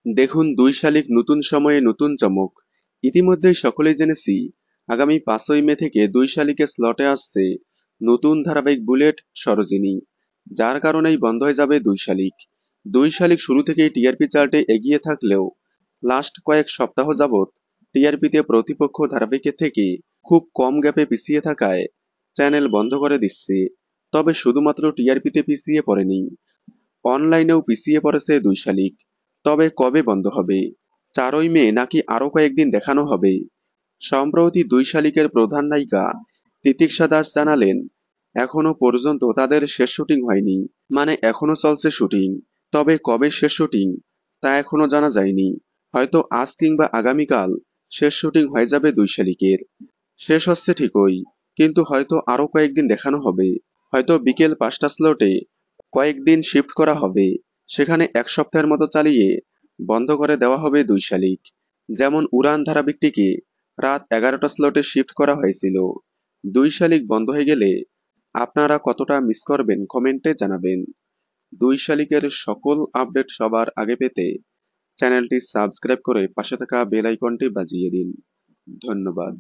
দেখুন, ২ শালিক নতুন সময়ে নতুন চমক। ইতিমধ্যেই সকলেই জেনেছি, আগামী ৫ই মে থেকে ২ শালিকের স্লটে আসছে নতুন ধারাবাহিক বুলেট সরোজিনী। যার কারণেই বন্ধ হয়ে যাবে ২ শালিক। ২ শালিক শুরু থেকেই টিআরপি চার্টে এগিয়ে থাকলেও লাস্ট কয়েক সপ্তাহ যাবৎ টিআরপিতে প্রতিপক্ষ ধারাবাহিকের থেকে খুব কম গ্যাপে পিছিয়ে থাকায় চ্যানেল বন্ধ করে দিচ্ছে। তবে শুধুমাত্র টিআরপিতে পিছিয়ে পড়েনি, অনলাইনেও পিছিয়ে পড়েছে ২ শালিক। তবে কবে বন্ধ হবে? ৪ই মে নাকি আরও কয়েকদিন দেখানো হবে? সম্প্রতি ২ শালিকের প্রধান নায়িকা তিতিক্ষা দাস জানালেন, এখনো পর্যন্ত তাদের শেষ শুটিং হয়নি। মানে এখনো চলছে শুটিং। তবে কবে শেষ শুটিং তা এখনো জানা যায়নি। হয়তো আজ কিংবা আগামীকাল শেষ শুটিং হয়ে যাবে ২ শালিকের। শেষ হচ্ছে ঠিকই, কিন্তু হয়তো আরও কয়েকদিন দেখানো হবে। হয়তো বিকেল ৫টা স্লটে কয়েকদিন শিফট করা হবে। সেখানে ১ সপ্তাহের মতো চালিয়ে বন্ধ করে দেওয়া হবে ২ শালিক। যেমন উড়ান ধারাবাহিকটিকে রাত ১১টা স্লটে শিফট করা হয়েছিল। ২ শালিক বন্ধ হয়ে গেলে আপনারা কতটা মিস করবেন কমেন্টে জানাবেন। ২ শালিকের সকল আপডেট সবার আগে পেতে চ্যানেলটি সাবস্ক্রাইব করে পাশে থাকা বেল আইকনটি বাজিয়ে দিন। ধন্যবাদ।